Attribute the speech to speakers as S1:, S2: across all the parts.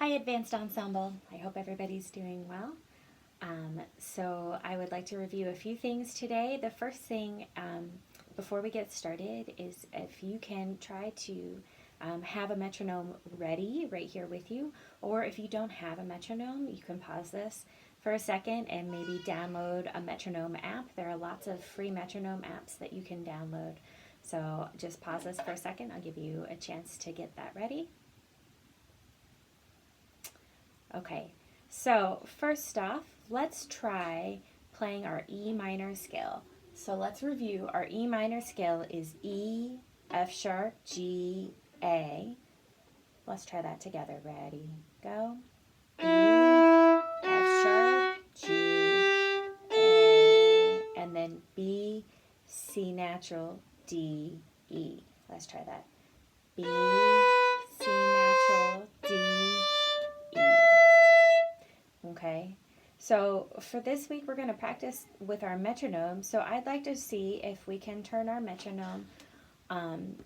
S1: Hi, Advanced Ensemble. I hope everybody's doing well. So I would like to review a few things today. The first thing before we get started is if you can try to have a metronome ready right here with you, or if you don't have a metronome, you can pause this for a second and maybe download a metronome app. There are lots of free metronome apps that you can download. So just pause this for a second. I'll give you a chance to get that ready. Okay, so first off, let's try playing our E minor scale. So let's review. Our E minor scale is E, F sharp, G, A. Let's try that together. Ready, go. E, F sharp, G, A, and then B, C natural, D, E. Let's try that. B, C natural, D, E. Okay, so for this week we're going to practice with our metronome. So I'd like to see if we can turn our metronome on.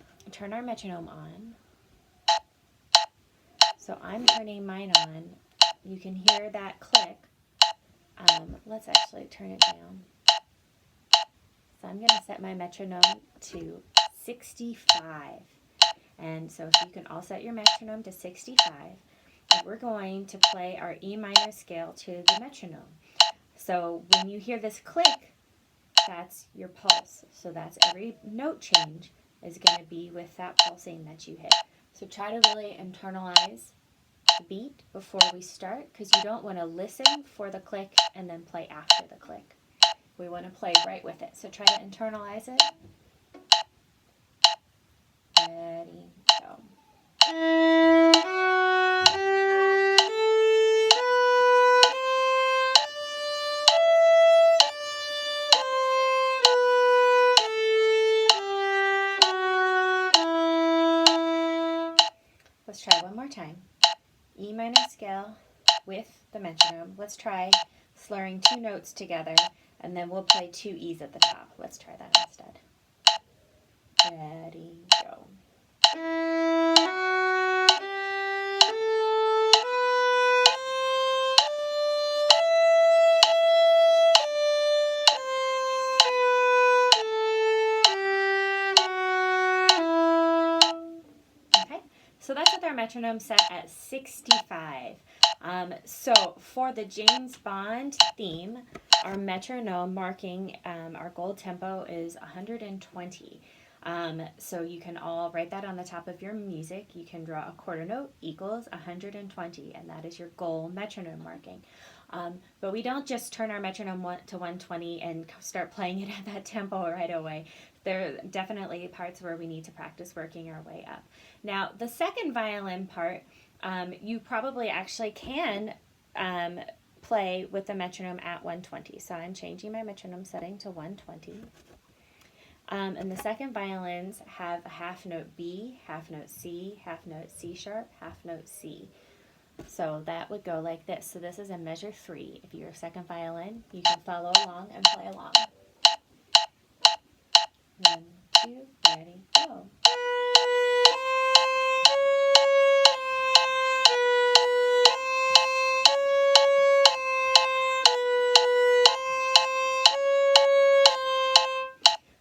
S1: So I'm turning mine on. You can hear that click. Let's actually turn it down. So I'm going to set my metronome to 65. And so if you can all set your metronome to 65, we're going to play our E minor scale to the metronome. So when you hear this click, that's your pulse. So that's every note change is going to be with that pulsing that you hit. So try to really internalize the beat before we start, because you don't want to listen for the click and then play after the click. We want to play right with it. So try to internalize it. Ready, go. Let's try one more time. E minor scale with the metronome. Let's try slurring two notes together, and then we'll play two E's at the top. Let's try that instead. Ready, go. So that's with our metronome set at 65. So for the James Bond theme, our metronome marking, our gold tempo is 120. So you can all write that on the top of your music. You can draw a quarter note equals 120, and that is your goal metronome marking. But we don't just turn our metronome to 120 and start playing it at that tempo right away. There are definitely parts where we need to practice working our way up. Now, the second violin part, you probably actually can play with the metronome at 120. So I'm changing my metronome setting to 120. And the second violins have a half note B, half note C, half note C sharp, half note C. So that would go like this. So this is a measure 3. If you're a second violin, you can follow along and play along. 1, 2, ready, go.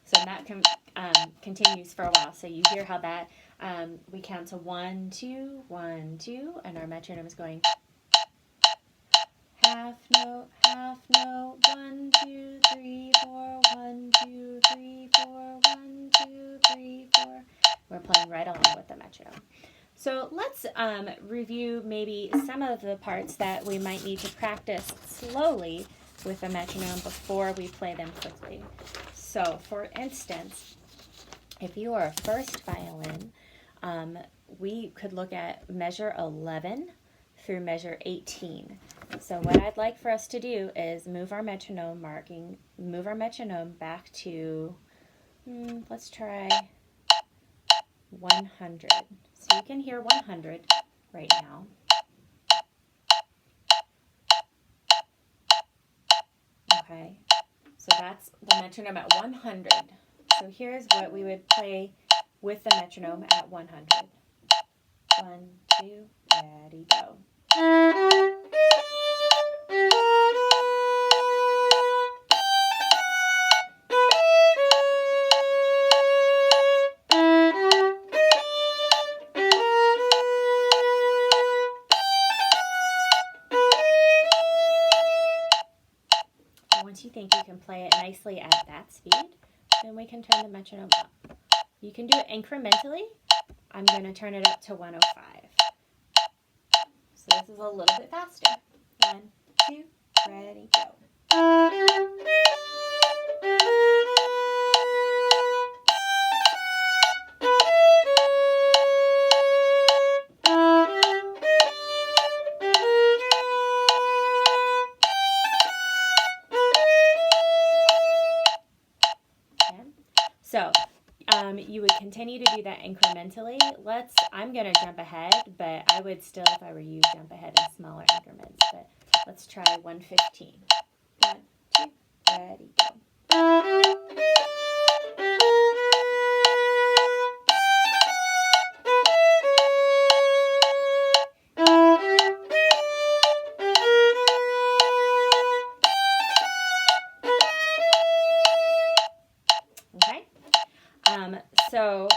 S1: So that continues for a while. So you hear how that we count to 1, 2, 1, 2, and our metronome is going half note, 1, 2, 3, 4, 1, 2, 3, 4, 1, 2, 3, 4. We're playing right along with the metronome. So let's review maybe some of the parts that we might need to practice slowly with the metronome before we play them quickly. So for instance, if you are a first violin, we could look at measure 11 through measure 18. So what I'd like for us to do is move our metronome back to, let's try 100. So you can hear 100 right now. Okay, so that's the metronome at 100. So here's what we would play with the metronome at 100. 1, 2, ready, go. Once you think you can play it nicely at that speed, then we can turn the metronome up. You can do it incrementally. I'm going to turn it up to 105. So this is a little bit faster. 1, 2, ready, go. So you would continue to do that incrementally. I'm going to jump ahead, but I would still, if I were you, jump ahead in smaller increments. But let's try 115. 1, 2, ready, go. So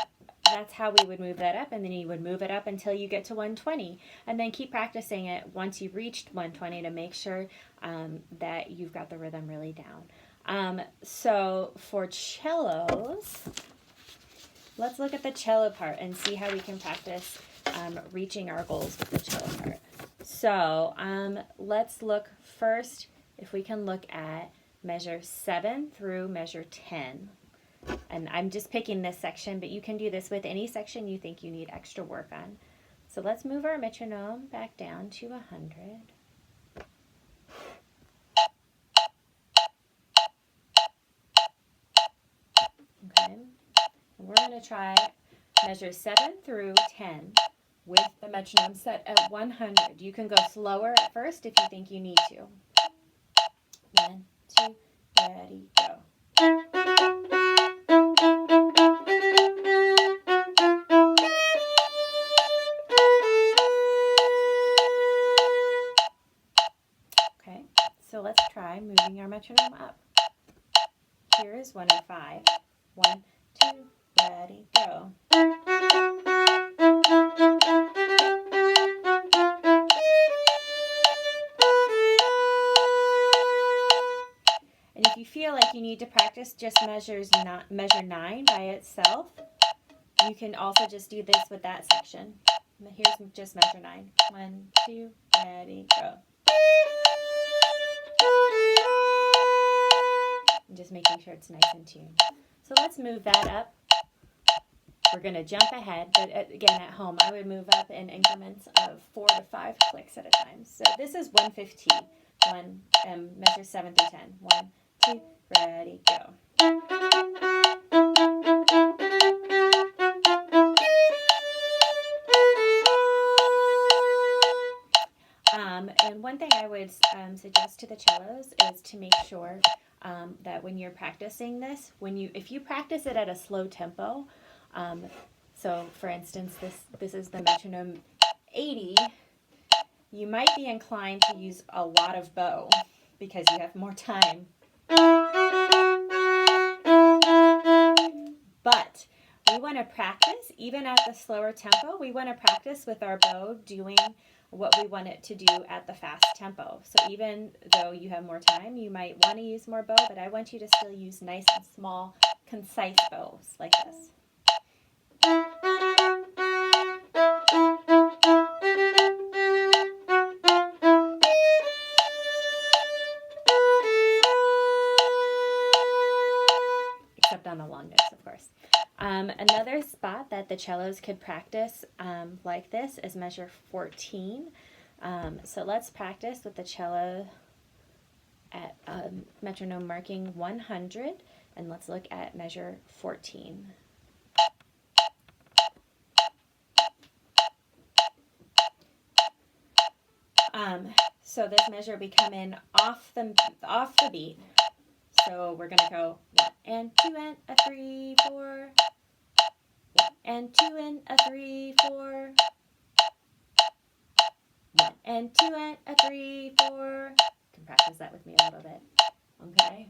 S1: that's how we would move that up, and then you would move it up until you get to 120, and then keep practicing it once you've reached 120 to make sure that you've got the rhythm really down. So for cellos, let's look at the cello part and see how we can practice reaching our goals with the cello part. So let's look first, if we can look at measure 7 through measure 10. And I'm just picking this section, but you can do this with any section you think you need extra work on. So let's move our metronome back down to 100. Okay, and we're going to try measure 7 through 10 with the metronome set at 100. You can go slower at first if you think you need to. 1, 2, ready, go. So let's try moving our metronome up. Here is 105. 1, 2, ready, go. And if you feel like you need to practice just measure 9 by itself, you can also just do this with that section. Here's just measure 9. 1, 2, ready, go. And just making sure it's nice and tuned. So let's move that up. We're going to jump ahead, but again at home I would move up in increments of 4 to 5 clicks at a time. So this is 115. Measure 7 through 10. 1, 2, ready, go. And one thing I would suggest to the cellos is to make sure that when you're practicing this, if you practice it at a slow tempo, so for instance, this is the metronome 80, you might be inclined to use a lot of bow because you have more time. But we want to practice, even at the slower tempo, we want to practice with our bow doing what we want it to do at the fast tempo. So even though you have more time, you might want to use more bow, but I want you to still use nice and small, concise bows like this. Except on the long notes, of course. Another spot that the cellos could practice like this is measure 14. So let's practice with the cello at metronome marking 100, and let's look at measure 14. So this measure we come in off the beat. So we're going to go 1 and 2 and a 3, 4. 1 and 2 and a 3, 4. 1 and 2 and a 3, 4. You can practice that with me a little bit. Okay.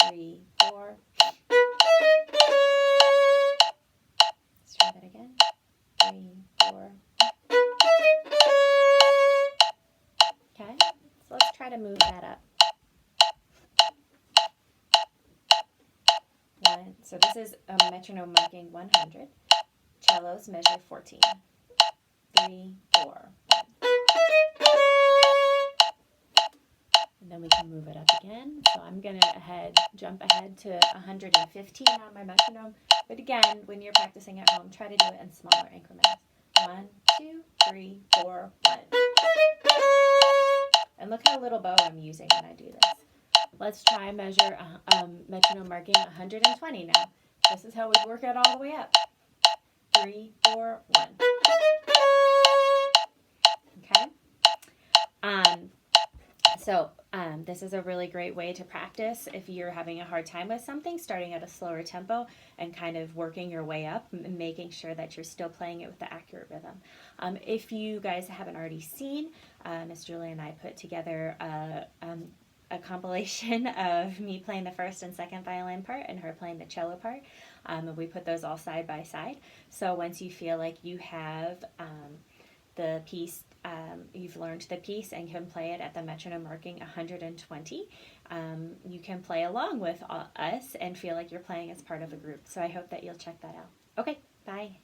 S1: 3, 4. Let's try that again. 3, 4. Okay. So let's try to move that up. 1. So this is a metronome marking 100. Cellos measure 14. 3, 4. And then we can move it up again. So I'm going to jump ahead to 115 on my metronome. But again, when you're practicing at home, try to do it in smaller increments. 1, 2, 3, 4, 1. And look how little bow I'm using when I do this. Let's try measure metronome marking 120 now. This is how we work it all the way up. 3, 4, 1. Okay. This is a really great way to practice if you're having a hard time with something, starting at a slower tempo and kind of working your way up, making sure that you're still playing it with the accurate rhythm. If you guys haven't already seen, Miss Julie and I put together a compilation of me playing the first and second violin part and her playing the cello part. And we put those all side by side. So once you feel like you have the piece, you've learned the piece and can play it at the metronome marking 120, you can play along with us and feel like you're playing as part of a group. So I hope that you'll check that out. Okay, bye.